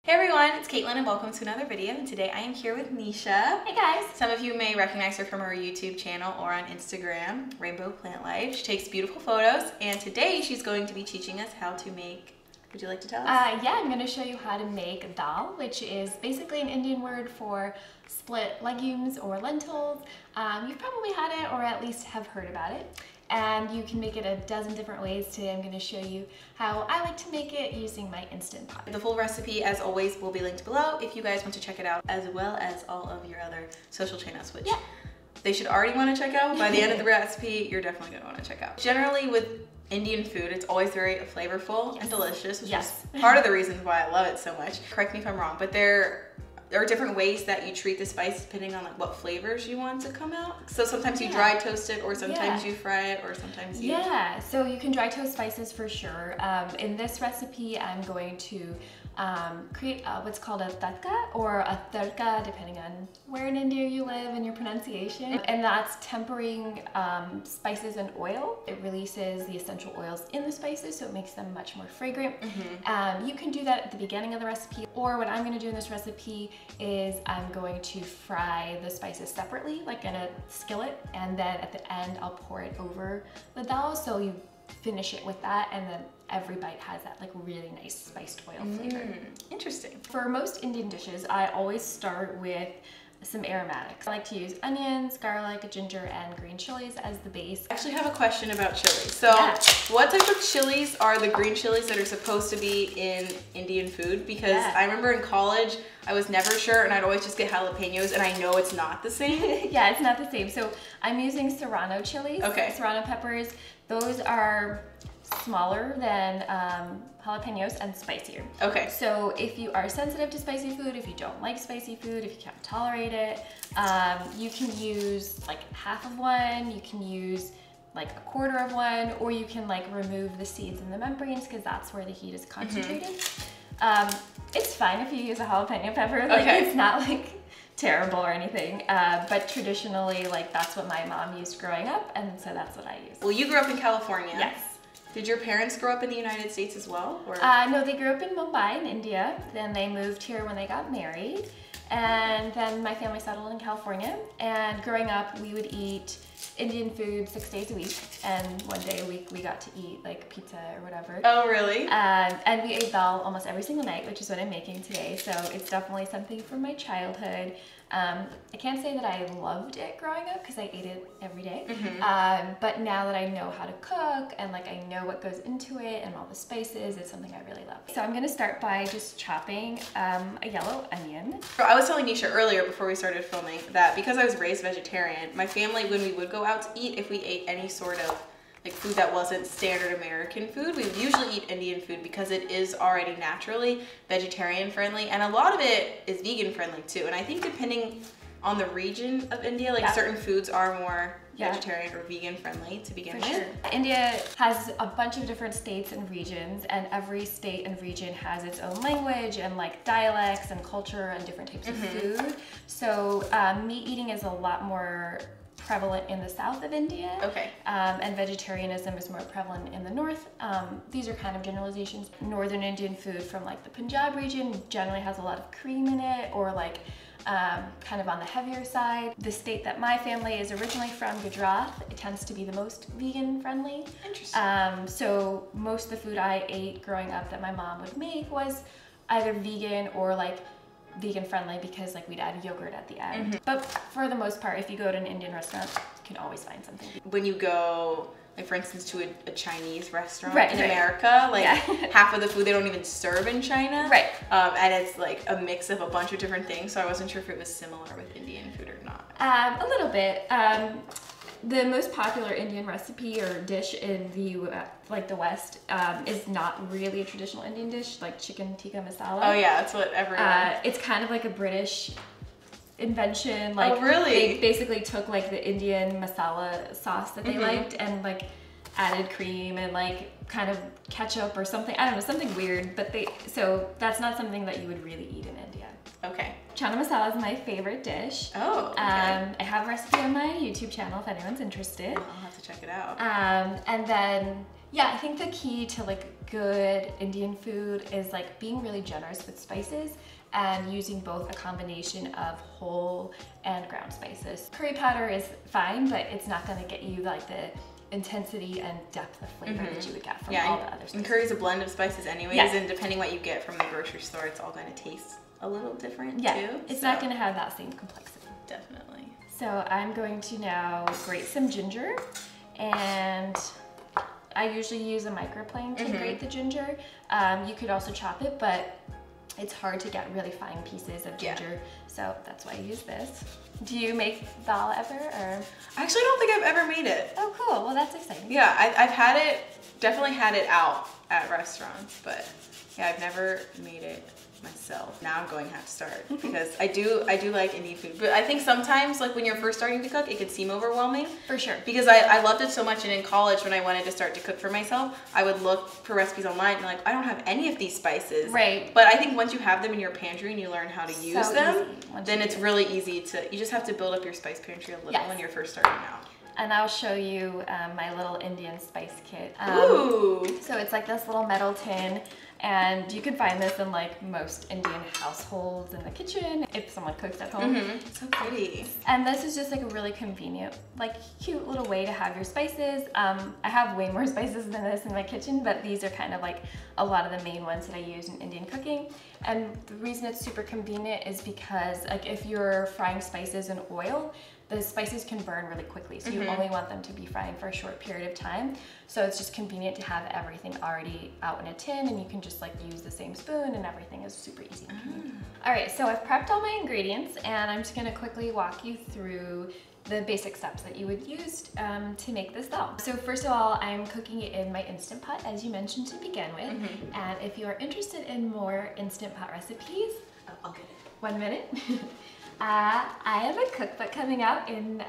Hey everyone, it's Caitlin and welcome to another video. And today I am here with Nisha. Hey guys! Some of you may recognize her from her YouTube channel or on Instagram, Rainbow Plant Life. She takes beautiful photos and today she's going to be teaching us how to make, would you like to tell us? Yeah, I'm going to show you how to make dal, which is basically an Indian word for split legumes or lentils. You've probably had it or at least have heard about it. And you can make it a dozen different ways. Today I'm going to show you how I like to make it using my Instant Pot. The full recipe, as always, will be linked below if you guys want to check it out, as well as all of your other social channels, which they should already want to check out. By the end of the recipe, you're definitely going to want to check out. Generally with Indian food, it's always very flavorful and delicious, which is part of the reasons why I love it so much. Correct me if I'm wrong, but there are different ways that you treat the spice depending on like what flavors you want to come out. So sometimes you dry toast it, or sometimes you fry it, or sometimes you... Yeah, so you can dry toast spices for sure. In this recipe, I'm going to create what's called a Tadka or a Tadka, depending on where in India you live and your pronunciation. And that's tempering spices and oil. It releases the essential oils in the spices, so it makes them much more fragrant. You can do that at the beginning of the recipe, or what I'm going to do in this recipe is I'm going to fry the spices separately, like in a skillet, and then at the end I'll pour it over the dal, so you finish it with that, and then every bite has that like really nice spiced oil flavor. Interesting. For most Indian dishes, I always start with some aromatics. I like to use onions, garlic, ginger, and green chilies as the base. I actually have a question about chilies. So what type of chilies are the green chilies that are supposed to be in Indian food? Because I remember in college, I was never sure and I'd always just get jalapenos, and I know it's not the same. Yeah, it's not the same. So I'm using serrano chilies, serrano peppers. Those are smaller than jalapenos and spicier. Okay. So if you are sensitive to spicy food, if you don't like spicy food, if you can't tolerate it, you can use like half of one, you can use like a quarter of one, or you can like remove the seeds and the membranes because that's where the heat is concentrated. It's fine if you use a jalapeno pepper, like it's not like terrible or anything, but traditionally like that's what my mom used growing up, and so that's what I use. Well, you grew up in California. Yes. Did your parents grow up in the United States as well? Or? No, they grew up in Mumbai in India. Then they moved here when they got married. And then my family settled in California. And growing up, we would eat Indian food 6 days a week. And one day a week, we got to eat like pizza or whatever. Oh, really? And we ate dal almost every single night, which is what I'm making today. So it's definitely something from my childhood. I can't say that I loved it growing up because I ate it every day. But now that I know how to cook and like I know what goes into it and all the spices, it's something I really love. So I'm gonna start by just chopping a yellow onion. I was telling Nisha earlier before we started filming that because I was raised vegetarian, my family, when we would go out to eat, if we ate any sort of like food that wasn't standard American food, we would usually eat Indian food because it is already naturally vegetarian friendly, and a lot of it is vegan friendly too. And I think depending on the region of India, like certain foods are more vegetarian or vegan friendly to begin with. India has a bunch of different states and regions, and every state and region has its own language and like dialects and culture and different types of food. So meat eating is a lot more prevalent in the south of India, and vegetarianism is more prevalent in the north. These are kind of generalizations. Northern Indian food from like the Punjab region generally has a lot of cream in it, or like kind of on the heavier side. The state that my family is originally from, Gujarat, it tends to be the most vegan friendly. Interesting. So most of the food I ate growing up that my mom would make was either vegan or like vegan friendly, because like we'd add yogurt at the end. But for the most part, if you go to an Indian restaurant, you can always find something. When you go, like for instance, to a Chinese restaurant in America, like half of the food they don't even serve in China. And it's like a mix of a bunch of different things, so I wasn't sure if it was similar with Indian food or not. A little bit. The most popular Indian recipe or dish in the like the West is not really a traditional Indian dish, like chicken tikka masala. Oh yeah, that's what everyone. It's kind of like a British invention. Like, they basically took like the Indian masala sauce that they liked and like added cream and like kind of ketchup or something. I don't know, something weird. But so that's not something that you would really eat in India. Okay. Chana masala is my favorite dish. Oh, okay. I have a recipe on my YouTube channel if anyone's interested. I'll have to check it out. And then Yeah, I think the key to like good Indian food is like being really generous with spices and using both a combination of whole and ground spices. Curry powder is fine, but it's not gonna get you like the intensity and depth of flavor that you would get from all the other spices. And curry's a blend of spices anyways, yes. and depending what you get from the grocery store, it's all gonna taste a little different too. It's not gonna have that same complexity. Definitely. So I'm going to now grate some ginger, and I usually use a microplane to grate the ginger. You could also chop it, but it's hard to get really fine pieces of ginger, so that's why I use this. Do you make dal ever, or? I actually don't think I've ever made it. Oh, cool. Well, that's exciting. Yeah, I've had it, definitely had it out at restaurants, but yeah, I've never made it myself. Now I'm going to have to start because I do like Indian food, but I think sometimes like when you're first starting to cook, it can seem overwhelming. For sure. Because I loved it so much, and in college when I wanted to start to cook for myself, I would look for recipes online and like, I don't have any of these spices. Right. But I think once you have them in your pantry and you learn how to use them, then it's really easy to, you just have to build up your spice pantry a little when you're first starting out. And I'll show you my little Indian spice kit. Ooh. So it's like this little metal tin, and you can find this in like most Indian households in the kitchen if someone cooks at home. So pretty. And this is just like a really convenient, like cute little way to have your spices. I have way more spices than this in my kitchen, but these are kind of like a lot of the main ones that I use in Indian cooking. And the reason it's super convenient is because like if you're frying spices in oil, the spices can burn really quickly, so you only want them to be frying for a short period of time. So it's just convenient to have everything already out in a tin, and you can just like use the same spoon, and everything is super easy and convenient. All right, so I've prepped all my ingredients, and I'm just gonna quickly walk you through the basic steps that you would use to make this dal. So first of all, I'm cooking it in my Instant Pot, as you mentioned to begin with. And if you are interested in more Instant Pot recipes, I'll get it. 1 minute. I have a cookbook coming out in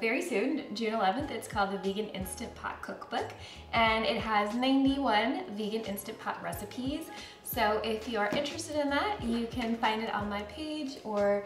very soon, June 11th. It's called the Vegan Instant Pot Cookbook, and it has 91 vegan Instant Pot recipes. So if you are interested in that, you can find it on my page, or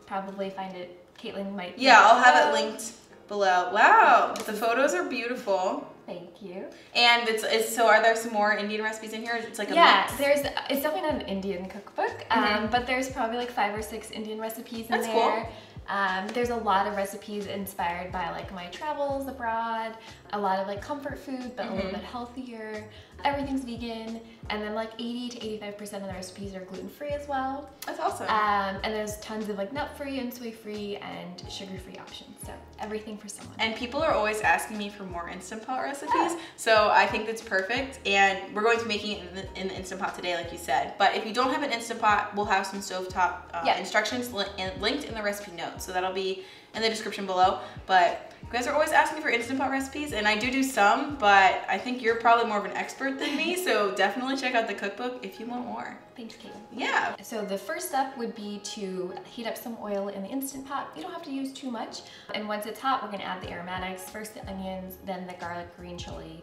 probably find it, Caitlin might. Yeah, I'll have it linked below. Wow, the photos are beautiful. Thank you. And so are there some more Indian recipes in here? It's like a mix. Yeah, it's definitely not an Indian cookbook, but there's probably like 5 or 6 Indian recipes in there. That's cool. There's a lot of recipes inspired by like my travels abroad, a lot of like comfort food, but a little bit healthier. Everything's vegan, and then like 80 to 85% of the recipes are gluten-free as well. That's awesome. And there's tons of like nut-free and soy-free and sugar-free options, so everything for someone. And people are always asking me for more Instant Pot recipes, so I think that's perfect. And we're going to be making it in the Instant Pot today, like you said. But if you don't have an Instant Pot, we'll have some stovetop instructions linked in the recipe notes, so that'll be in the description below. But you guys are always asking for Instant Pot recipes, and I do some, but I think you're probably more of an expert than me, so definitely check out the cookbook if you want more. Thanks, Caitlin. Yeah. So the first step would be to heat up some oil in the Instant Pot. You don't have to use too much. And once it's hot, we're gonna add the aromatics, first the onions, then the garlic, green chili,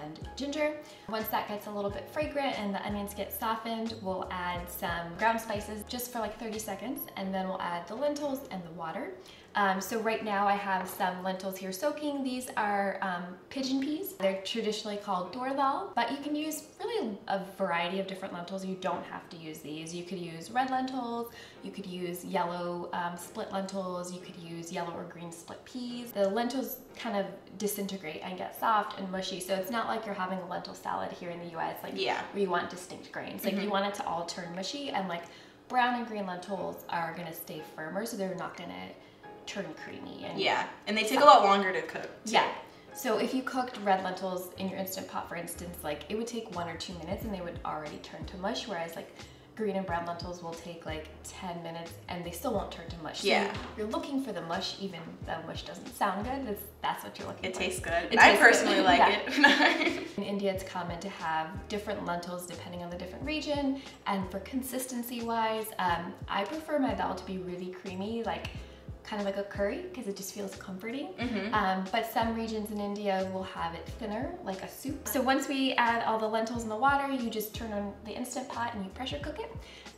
and ginger. Once that gets a little bit fragrant and the onions get softened, we'll add some ground spices just for like 30 seconds, and then we'll add the lentils and the water. So right now I have some lentils here soaking. These are pigeon peas. They're traditionally called tur dal, but you can use really a variety of different lentils. You don't have to use these. You could use red lentils, you could use yellow split lentils, you could use yellow or green split peas. The lentils kind of disintegrate and get soft and mushy, so it's not like you're having a lentil salad here in the US, like where you want distinct grains. Like you want it to all turn mushy, and like brown and green lentils are gonna stay firmer, so they're not gonna turn creamy. And and they take a lot longer to cook too. So if you cooked red lentils in your Instant Pot, for instance, like it would take 1 or 2 minutes and they would already turn to mush, whereas like green and brown lentils will take like 10 minutes and they still won't turn to mush. So you're looking for the mush, even though mush doesn't sound good. That's what you're looking for. It tastes good. I personally like it. In India, it's common to have different lentils depending on the different region. And for consistency wise, I prefer my dal to be really creamy, like kind of like a curry, because it just feels comforting. But some regions in India will have it thinner, like a soup. So once we add all the lentils in the water, you just turn on the Instant Pot and you pressure cook it.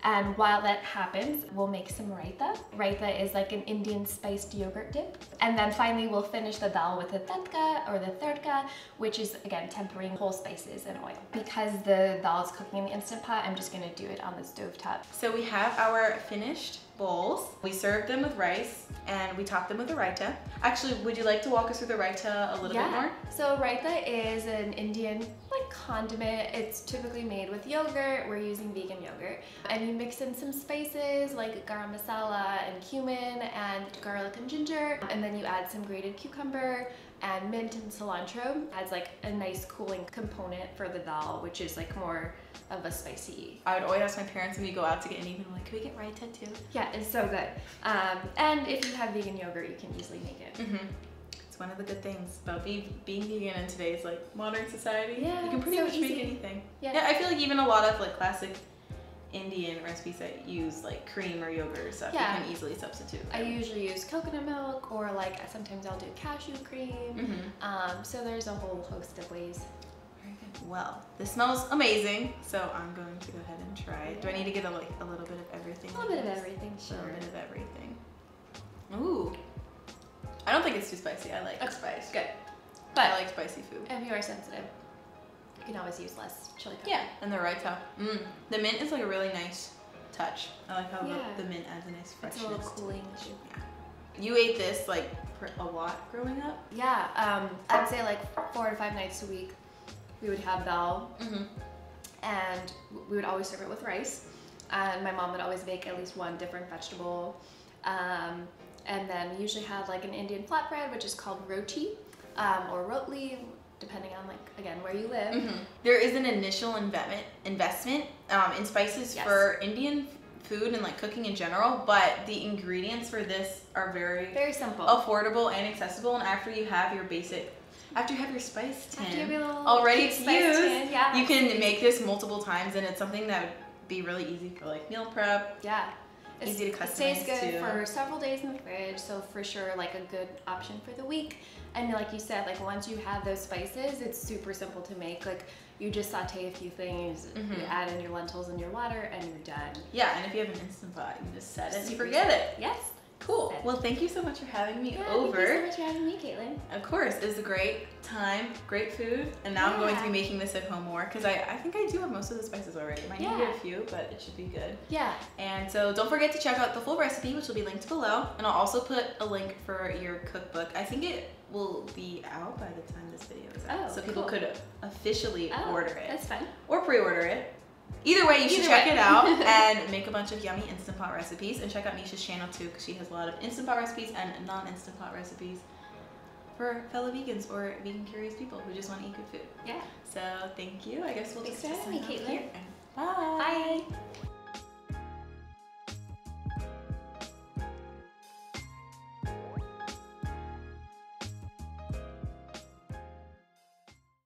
And while that happens, we'll make some raita. Raita is like an Indian spiced yogurt dip. And then finally we'll finish the dal with the tadka or the tadka, which is again tempering whole spices and oil. Because the dal is cooking in the Instant Pot, I'm just gonna do it on the stovetop. So we have our finished bowls. We served them with rice and we topped them with a raita. Actually, would you like to walk us through the raita a little bit more? So raita is an Indian like condiment. It's typically made with yogurt. We're using vegan yogurt. And you mix in some spices like garam masala and cumin and garlic and ginger. And then you add some grated cucumber and mint and cilantro. Adds like a nice cooling component for the dal, which is like more of a spicy. I would always ask my parents when we go out to get anything, like, can we get raita too? Yeah, it's so good. And if you have vegan yogurt, you can easily make it. It's one of the good things about being vegan in today's like modern society. Yeah, you can pretty much make anything. Yeah, I feel like even a lot of like classic Indian recipes that use like cream or yogurt or stuff, you can easily substitute. I usually use coconut milk, or like sometimes I'll do cashew cream. So there's a whole host of ways. Very good. Well, this smells amazing, so I'm going to go ahead and try it. Do I need to get a little bit of everything? A little bit of everything, sure. A little bit of everything. Ooh. I don't think it's too spicy. I like spice. Good. But I like spicy food. If you are sensitive, you can always use less chili powder. Yeah, and the raita. The mint is like a really nice touch. I like how the mint adds a nice freshness. It's a little cooling. Yeah. You ate this like a lot growing up? Yeah, I'd say like 4 to 5 nights a week we would have dal, and we would always serve it with rice. And my mom would always make at least one different vegetable. And then we usually have like an Indian flatbread, which is called roti, or rotli, depending on like, again, where you live. There is an initial investment in spices for Indian food and like cooking in general, but the ingredients for this are very simple, affordable and accessible. And after you have your spice tin all ready to use, you can make this multiple times, and it's something that would be really easy for like meal prep. Yeah. Easy to customize. It stays good for several days in the fridge, so for sure like a good option for the week. And like you said, like once you have those spices, it's super simple to make. Like you just saute a few things, you add in your lentils and your water, and you're done. Yeah, and if you have an Instant Pot, you can just set it and forget it. Yes. Cool. Well, thank you so much for having me over. Thank you so much for having me, Caitlin. Of course, it was a great time, great food, and now I'm going to be making this at home more because I think I do have most of the spices already. Might need to get a few, but it should be good. Yeah. And so don't forget to check out the full recipe, which will be linked below, and I'll also put a link for your cookbook. I think it will be out by the time this video is out, so people could officially order it. That's fun. Or pre-order it. Either way, you should check it out and make a bunch of yummy Instant Pot recipes. And check out Nisha's channel too, because she has a lot of Instant Pot recipes and non-Instant Pot recipes for fellow vegans or vegan curious people who just want to eat good food. Yeah. So thank you. I guess we'll just Thanks for having me, Caitlin. Bye. Bye.